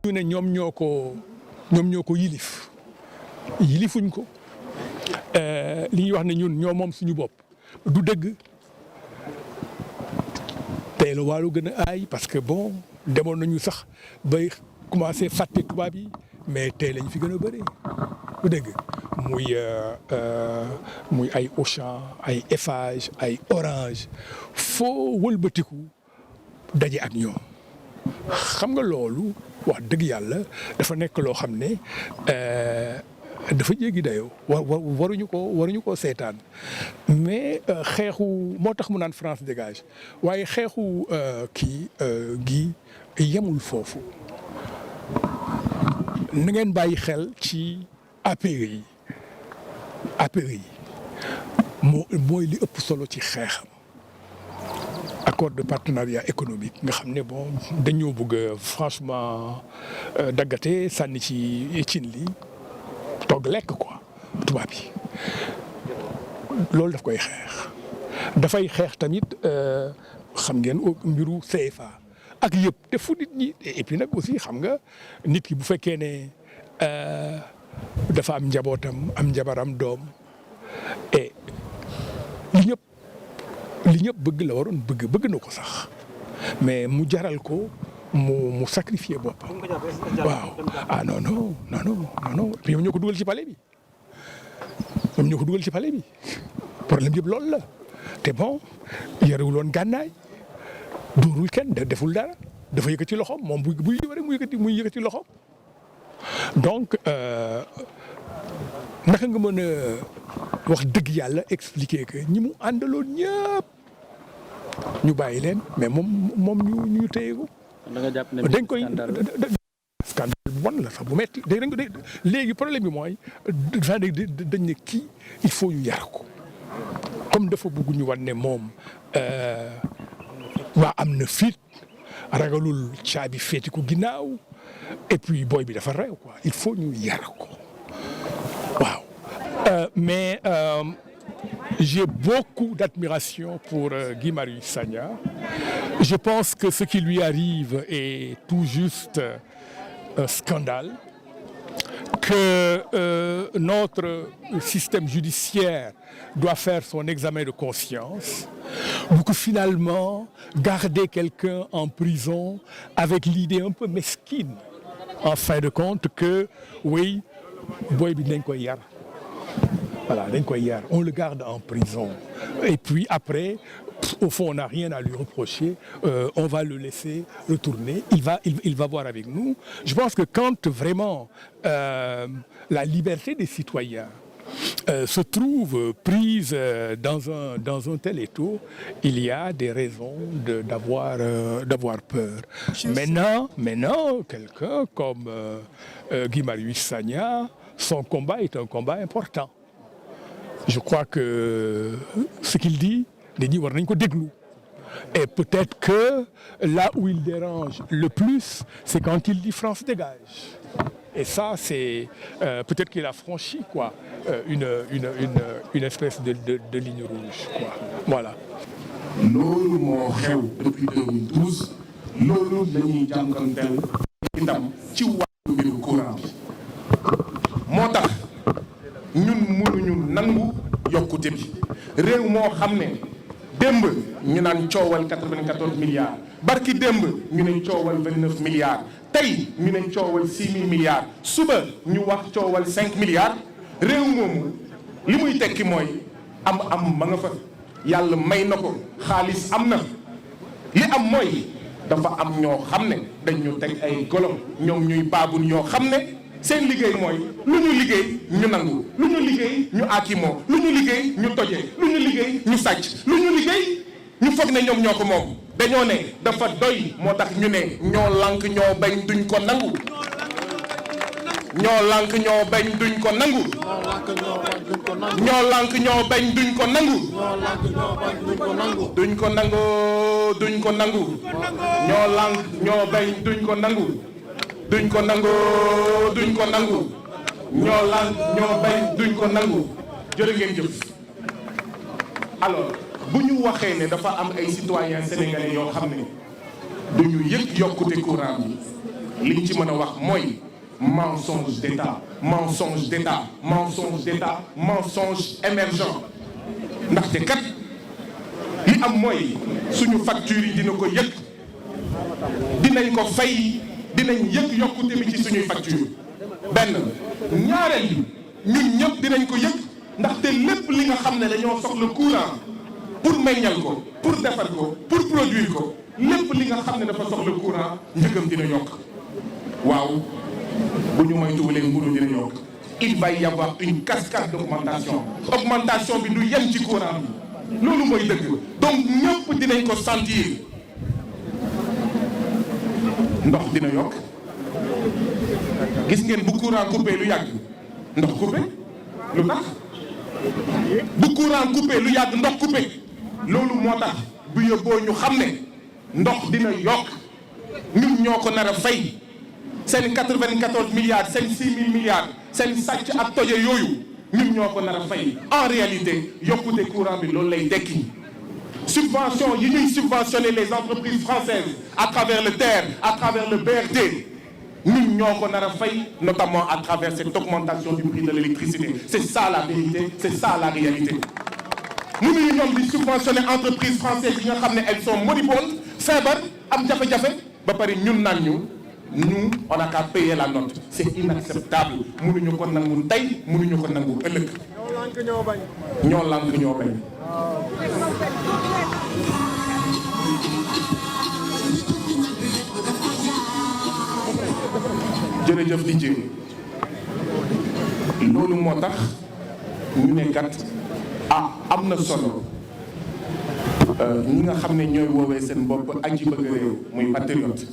ñu ne ñoom ñoo ko yilifuñ ko li ñuy wax ne ñun ñoo moom suñu bopp du dëgg tey la waalu gën a aay parce que bon demoon nañu sax bay commencé fàtte tubaab yi mais tey lañ fi gën a bëri du dëgg muy ay Auchan ay Eiffage ay Orange foo wëlbatiku daje ak ñoom xam nga loolu wax dëgg yàlla dafa nekk loo xam ne dafa jéggi dayoo waruñu ko seetaan mais xeexu moo tax mu naan France dégage waaye xeexu gi yemul foofu na ngeen bàyyi xel ci APR yi mooy li ëpp solo ci xeexam accord de partenariat économique nga xam ne bon dañoo bëgg franchement daggate sànni ci cin li toog lekk quoi tubaab yi loolu daf koy xeex dafay xeex tamit xam ngeen mbiru CFA ak yëpp te fu nit ñi et puis nag aussi xam nga nit ki bu fekkee ne dafa am njabootam am njabaram doom et li ñëpp bëgg la waroon bëgg na ko sax mais mu jaral ko mu sacrifier boppam waaw non puis ñoom ñoo ko dugal ci palais bi problème yëpp loolu la te bon yorewul woon gànnaay duurul kenn deful dara dafa yëkkati loxoom moom buy rek muy yëkkati loxoom donc naka nga mën a wax dëgg yàlla expliquer que ñi mu àndaloon ñëpp ñu bàyyi leen mais moom ñu téye ko. da nga jàpp ne dañ koy scandale bu bon la sax bu metti léegi problème bi mooy dañ ne kii il faut ñu yar ko comme dafa bëgg ñu wan ne moom waa am na fit ragalul caabi féeti ko ginnaaw et puis booy bi dafa réew quoi il faut ñu yar ko waaw mais j'ai beaucoup d'admiration pour Guy Marius Sagna. Je pense que ce qui lui arrive est tout juste un scandale, que notre système judiciaire doit faire son examen de conscience, ou que finalement, garder quelqu'un en prison avec l'idée un peu mesquine, en fin de compte, que oui, boy bi dañ koy yar. Voilà, on le garde en prison. Et puis après, au fond, on n'a rien à lui reprocher. On va le laisser retourner. Il va voir avec nous. Je pense que quand vraiment la liberté des citoyens se trouve prise dans un tel étau, il y a des raisons d'avoir peur. Maintenant, quelqu'un comme Guy Marius Sagna, son combat est un combat important. Je crois que ce qu'il dit, nit ñi war nañ ko déglu. Et peut-être que là où il dérange le plus, c'est quand il dit France dégage. Et ça, c'est peut-être qu'il a franchi quoi, une espèce de ligne rouge quoi. Voilà. loolu moo xew depuis 2012 loolu la ñuy jànkanteel itam ci wàllu mbiru courant bi moo tax ñun mënuñu nangu yokkute bi réew moo xam ne démb ñu naan coowal 94 milliards barki démb ñu ne coowal 29 milliards tey ñu ne coowal 6 000 milliards suba ñu wax coowal 5 milliards réew moomu li muy tekki mooy am ma nga fa yàlla may na ko xaalis am na li am mooy dafa am ñoo xam ne dañu teg ay golom ñoom ñuy baabul ñoo xam ne seen liggéey mooy lu ñu liggéey ñu nangu lu ñu liggéey ñu aakimoo lu ñu liggéey ñu toje lu ñu liggéey ñu sàcc lu ñu liggéey ñu foog ne ñoom ñoo ko moom dañoo ne dafa doy moo tax ñu ne ñoo lànk ñoo bañ duñ ko nangu ñoo lànk ñoo bañ duñ ko nangu ñoo lànk ñoo bañ duñ ko nangu duñ ko nangu duñ ko nangu ñoo lànk ñoo bañ duñ ko nangu duñ ko nangu duñ ko nangu ñoo lànk ñoo bañ duñ ko nangu jërë ngeen jëf. alors bu ñu waxee ne dafa am ay citoyens sénégalais yoo xam ne duñu yëg yokkute courant bi liñ ci mën a wax mooy mensonge d'État mensonge d'État mensonge d'État mensonge émergent ndaxte kat li am mooy suñu facture yi dina ko yëg dinañ ko fay dinañ yëg yokkute bi ci suñuy facture benn ñaareel bi ñun ñëpp dinañ ko yëg ndaxte lépp li nga xam ne dañoo soxla courant pour meññal ko pour defar ko pour produire ko lépp li nga xam ne dafa soxla courant njëgam dina yokk waaw bu ñu moytuwulee mburu dina yokk il va y avoir une cascade d'augmentation augmentation bi du yem ci courant bi loolu mooy dëgg donc ñëpp dinañ ko sentir ndox dina yokk gis ngeen bu courant coupé lu yàgg ndox coupé lu tax bu courant coupé lu yàgg ndox coupé loolu moo tax bu yóbboo ñu xam ne ndox dina yokk ñun ñoo ko nar a fay seen 94 milliards seen 6 000 milliards seen sàcc ak toje yooyu ñun ñoo ko nar a fay en réalité yokkute courant bi loolu lay dekki subvention yi ñuy subventionner les entreprises françaises à travers le TER à travers le BRT ñun ñoo ko nar a fay notamment à travers cette augmentation du prix de l'électricité c'est ça la vérité c'est ça la réalité mënuñu ñoom di subventionner entreprises françaises yi nga xam ne elles sont moribondes feebar am jafe-jafe ba pare ñun naan ñu on a qu'à payer la note c'est inacceptable mënuñu ko nangu tey mënuñu ko nangu ëllëg ñoo lànk ñoo bañ jërëjëf di jéem loolu moo tax ñu ne kat am na solo ñi nga xam ne ñooy woowee seen bopp aji bëgg réew muy patriote